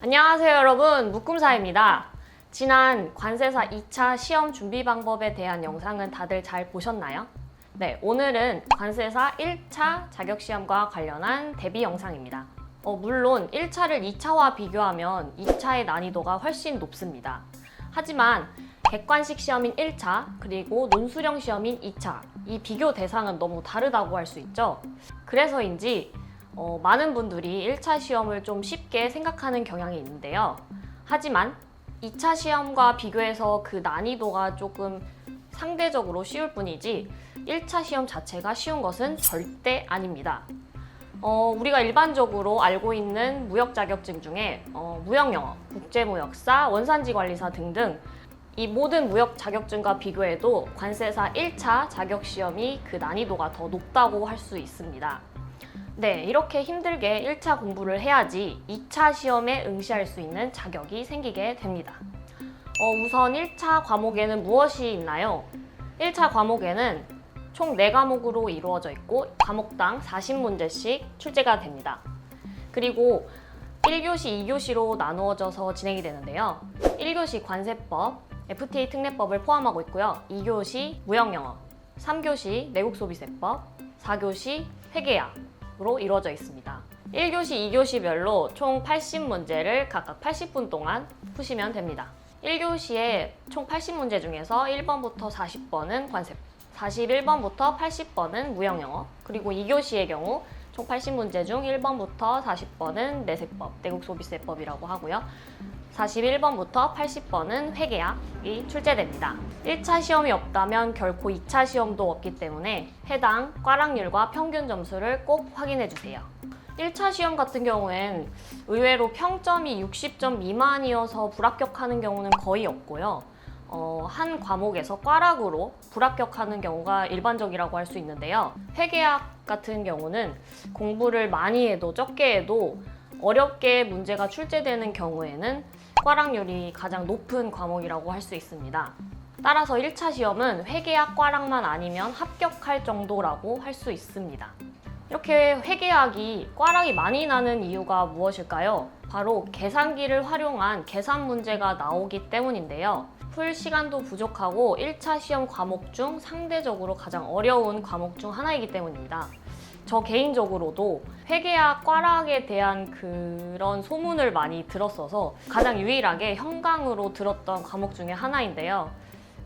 안녕하세요 여러분, 묶음사입니다. 지난 관세사 2차 시험 준비 방법에 대한 영상은 다들 잘 보셨나요? 네, 오늘은 관세사 1차 자격시험과 관련한 대비 영상입니다. 물론 1차를 2차와 비교하면 2차의 난이도가 훨씬 높습니다. 하지만 객관식 시험인 1차 그리고 논술형 시험인 2차, 이 비교 대상은 너무 다르다고 할 수 있죠. 그래서인지 많은 분들이 1차 시험을 좀 쉽게 생각하는 경향이 있는데요. 하지만 2차 시험과 비교해서 그 난이도가 조금 상대적으로 쉬울 뿐이지 1차 시험 자체가 쉬운 것은 절대 아닙니다. 우리가 일반적으로 알고 있는 무역 자격증 중에 무역영어, 국제무역사, 원산지관리사 등등 이 모든 무역 자격증과 비교해도 관세사 1차 자격시험이 그 난이도가 더 높다고 할 수 있습니다. 네, 이렇게 힘들게 1차 공부를 해야지 2차 시험에 응시할 수 있는 자격이 생기게 됩니다. 우선 1차 과목에는 무엇이 있나요? 1차 과목에는 총 4과목으로 이루어져 있고 과목당 40문제씩 출제가 됩니다. 그리고 1교시, 2교시로 나누어져서 진행이 되는데요. 1교시 관세법, FTA 특례법을 포함하고 있고요. 2교시 무역영어, 3교시 내국소비세법, 4교시 회계학, 으로 이루어져 있습니다. 1교시, 2교시별로 총 80문제를 각각 80분 동안 푸시면 됩니다. 1교시에 총 80문제 중에서 1번부터 40번은 관세법, 41번부터 80번은 무역영어, 그리고 2교시의 경우 총 80문제 중 1번부터 40번은 내세법, 내국소비세법이라고 하고요. 41번부터 80번은 회계학이 출제됩니다. 1차 시험이 없다면 결코 2차 시험도 없기 때문에 해당 꽈락률과 평균 점수를 꼭 확인해 주세요. 1차 시험 같은 경우엔 의외로 평점이 60점 미만이어서 불합격하는 경우는 거의 없고요. 한 과목에서 꽈락으로 불합격하는 경우가 일반적이라고 할 수 있는데요. 회계학 같은 경우는 공부를 많이 해도 적게 해도 어렵게 문제가 출제되는 경우에는 꽈락률이 가장 높은 과목이라고 할 수 있습니다. 따라서 1차 시험은 회계학 꽈락만 아니면 합격할 정도라고 할 수 있습니다. 이렇게 회계학이 꽈락이 많이 나는 이유가 무엇일까요? 바로 계산기를 활용한 계산 문제가 나오기 때문인데요. 풀 시간도 부족하고 1차 시험 과목 중 상대적으로 가장 어려운 과목 중 하나이기 때문입니다. 저 개인적으로도 회계학 꽈락에 대한 그런 소문을 많이 들었어서 가장 유일하게 현강으로 들었던 과목 중에 하나인데요.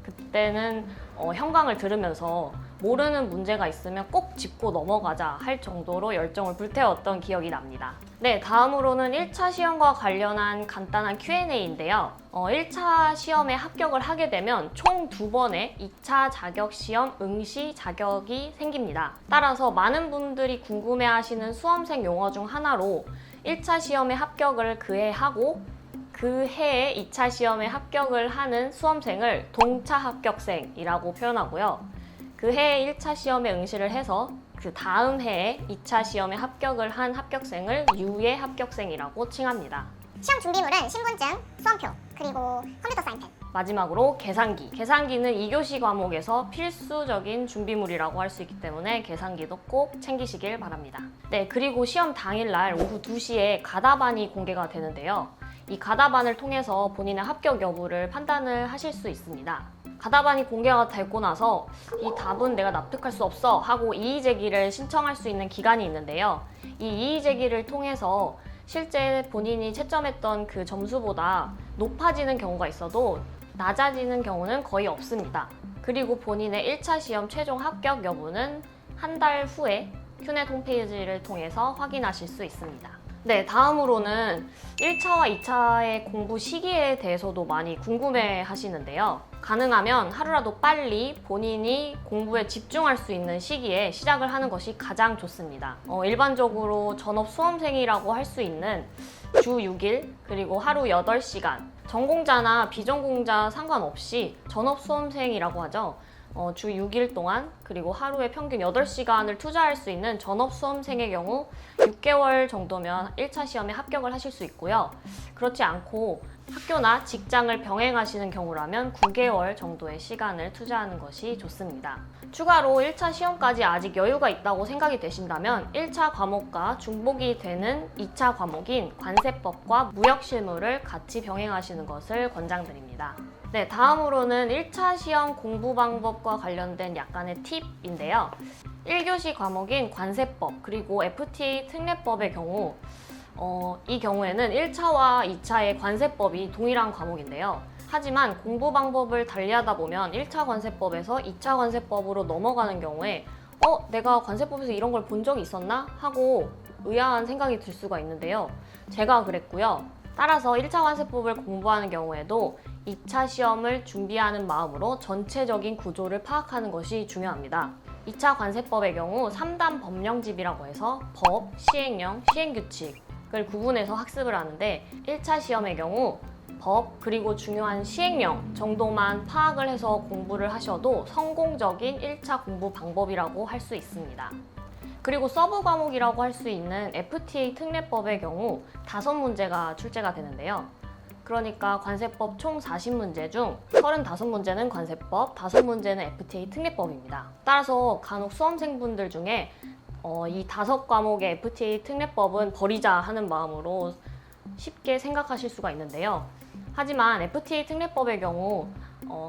그때는 현강을 들으면서 모르는 문제가 있으면 꼭 짚고 넘어가자 할 정도로 열정을 불태웠던 기억이 납니다. 네, 다음으로는 1차 시험과 관련한 간단한 Q&A인데요. 1차 시험에 합격을 하게 되면 총 2번의 2차 자격시험 응시 자격이 생깁니다. 따라서 많은 분들이 궁금해하시는 수험생 용어 중 하나로 1차 시험에 합격을 그해 하고 그 해에 2차 시험에 합격을 하는 수험생을 동차 합격생이라고 표현하고요. 그 해에 1차 시험에 응시를 해서 그 다음 해에 2차 시험에 합격을 한 합격생을 유예 합격생이라고 칭합니다. 시험 준비물은 신분증, 수험표, 그리고 컴퓨터 사인펜. 마지막으로 계산기. 계산기는 2교시 과목에서 필수적인 준비물이라고 할 수 있기 때문에 계산기도 꼭 챙기시길 바랍니다. 네, 그리고 시험 당일날 오후 2시에 가다반이 공개가 되는데요. 이 가다반을 통해서 본인의 합격 여부를 판단을 하실 수 있습니다. 가다반이 공개가 되고 나서 이 답은 내가 납득할 수 없어 하고 이의제기를 신청할 수 있는 기간이 있는데요. 이 이의제기를 통해서 실제 본인이 채점했던 그 점수보다 높아지는 경우가 있어도 낮아지는 경우는 거의 없습니다. 그리고 본인의 1차 시험 최종 합격 여부는 한 달 후에 큐넷 홈페이지를 통해서 확인하실 수 있습니다. 네, 다음으로는 1차와 2차의 공부 시기에 대해서도 많이 궁금해 하시는데요. 가능하면 하루라도 빨리 본인이 공부에 집중할 수 있는 시기에 시작을 하는 것이 가장 좋습니다. 일반적으로 전업 수험생이라고 할 수 있는 주 6일 그리고 하루 8시간 전공자나 비전공자 상관없이 전업 수험생이라고 하죠. 주 6일 동안 그리고 하루에 평균 8시간을 투자할 수 있는 전업 수험생의 경우 6개월 정도면 1차 시험에 합격을 하실 수 있고요. 그렇지 않고 학교나 직장을 병행하시는 경우라면 9개월 정도의 시간을 투자하는 것이 좋습니다. 추가로 1차 시험까지 아직 여유가 있다고 생각이 되신다면 1차 과목과 중복이 되는 2차 과목인 관세법과 무역실무를 같이 병행하시는 것을 권장드립니다. 네, 다음으로는 1차 시험 공부 방법과 관련된 약간의 팁인데요. 1교시 과목인 관세법 그리고 FTA 특례법의 경우 이 경우에는 1차와 2차의 관세법이 동일한 과목인데요. 하지만 공부 방법을 달리하다 보면 1차 관세법에서 2차 관세법으로 넘어가는 경우에 내가 관세법에서 이런 걸 본 적이 있었나? 하고 의아한 생각이 들 수가 있는데요. 제가 그랬고요. 따라서 1차 관세법을 공부하는 경우에도 2차 시험을 준비하는 마음으로 전체적인 구조를 파악하는 것이 중요합니다. 2차 관세법의 경우 3단 법령집이라고 해서 법, 시행령, 시행규칙을 구분해서 학습을 하는데 1차 시험의 경우 법 그리고 중요한 시행령 정도만 파악을 해서 공부를 하셔도 성공적인 1차 공부 방법이라고 할 수 있습니다. 그리고 서브 과목이라고 할 수 있는 FTA 특례법의 경우 5문제가 출제가 되는데요. 그러니까 관세법 총 40문제 중 35문제는 관세법, 5문제는 FTA 특례법입니다. 따라서 간혹 수험생분들 중에 이 5과목의 FTA 특례법은 버리자 하는 마음으로 쉽게 생각하실 수가 있는데요. 하지만 FTA 특례법의 경우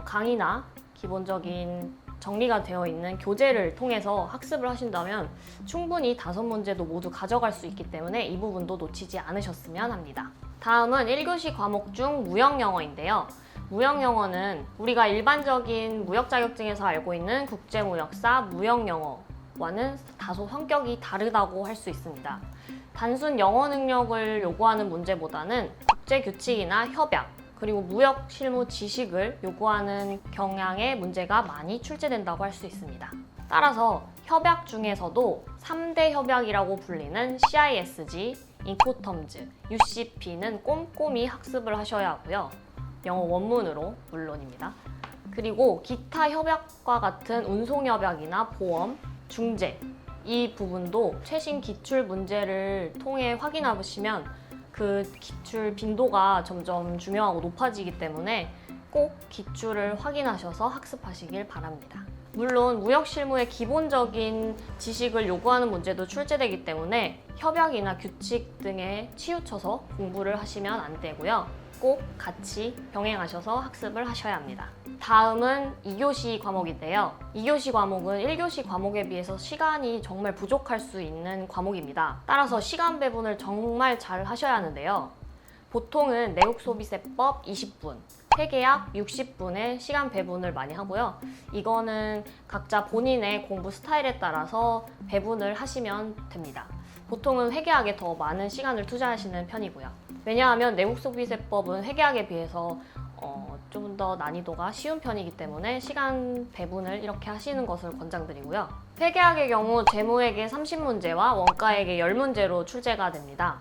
강의나 기본적인 정리가 되어 있는 교재를 통해서 학습을 하신다면 충분히 5문제도 모두 가져갈 수 있기 때문에 이 부분도 놓치지 않으셨으면 합니다. 다음은 1교시 과목 중 무역영어인데요. 무역영어는 우리가 일반적인 무역 자격증에서 알고 있는 국제무역사 무역영어와는 다소 성격이 다르다고 할 수 있습니다. 단순 영어 능력을 요구하는 문제보다는 국제규칙이나 협약, 그리고 무역 실무 지식을 요구하는 경향의 문제가 많이 출제된다고 할 수 있습니다. 따라서 협약 중에서도 3대 협약이라고 불리는 CISG, 인코텀즈, UCP는 꼼꼼히 학습을 하셔야 하고요. 영어 원문으로 물론입니다. 그리고 기타 협약과 같은 운송협약이나 보험, 중재 이 부분도 최신 기출 문제를 통해 확인해보시면 그 기출 빈도가 점점 중요하고 높아지기 때문에 꼭 기출을 확인하셔서 학습하시길 바랍니다. 물론 무역 실무의 기본적인 지식을 요구하는 문제도 출제되기 때문에 협약이나 규칙 등에 치우쳐서 공부를 하시면 안 되고요. 꼭 같이 병행하셔서 학습을 하셔야 합니다. 다음은 2교시 과목인데요. 2교시 과목은 1교시 과목에 비해서 시간이 정말 부족할 수 있는 과목입니다. 따라서 시간 배분을 정말 잘 하셔야 하는데요. 보통은 내국소비세법 20분, 회계약 60분의 시간 배분을 많이 하고요. 이거는 각자 본인의 공부 스타일에 따라서 배분을 하시면 됩니다. 보통은 회계학에 더 많은 시간을 투자하시는 편이고요. 왜냐하면 내국소비세법은 회계학에 비해서 좀 더 난이도가 쉬운 편이기 때문에 시간 배분을 이렇게 하시는 것을 권장드리고요. 회계학의 경우 재무회계 30문제와 원가회계 10문제로 출제가 됩니다.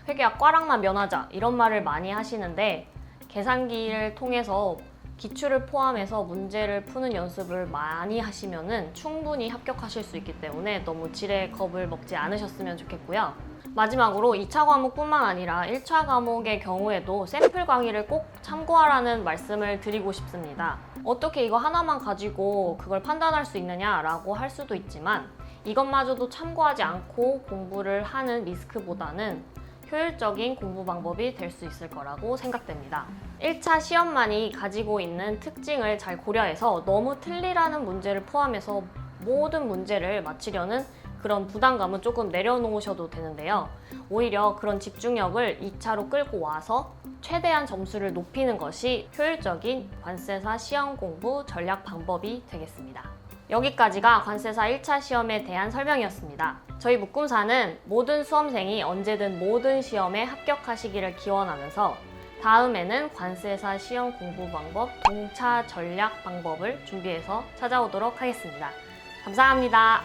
회계학 꽈락만 면하자 이런 말을 많이 하시는데 계산기를 통해서 기출을 포함해서 문제를 푸는 연습을 많이 하시면은 충분히 합격하실 수 있기 때문에 너무 지레 겁을 먹지 않으셨으면 좋겠고요. 마지막으로 2차 과목뿐만 아니라 1차 과목의 경우에도 샘플 강의를 꼭 참고하라는 말씀을 드리고 싶습니다. 어떻게 이거 하나만 가지고 그걸 판단할 수 있느냐라고 할 수도 있지만 이것마저도 참고하지 않고 공부를 하는 리스크보다는 효율적인 공부 방법이 될 수 있을 거라고 생각됩니다. 1차 시험만이 가지고 있는 특징을 잘 고려해서 너무 틀리라는 문제를 포함해서 모든 문제를 맞히려는 그런 부담감은 조금 내려놓으셔도 되는데요. 오히려 그런 집중력을 2차로 끌고 와서 최대한 점수를 높이는 것이 효율적인 관세사 시험 공부 전략 방법이 되겠습니다. 여기까지가 관세사 1차 시험에 대한 설명이었습니다. 저희 묶음사는 모든 수험생이 언제든 모든 시험에 합격하시기를 기원하면서 다음에는 관세사 시험 공부 방법 동차 전략 방법을 준비해서 찾아오도록 하겠습니다. 감사합니다.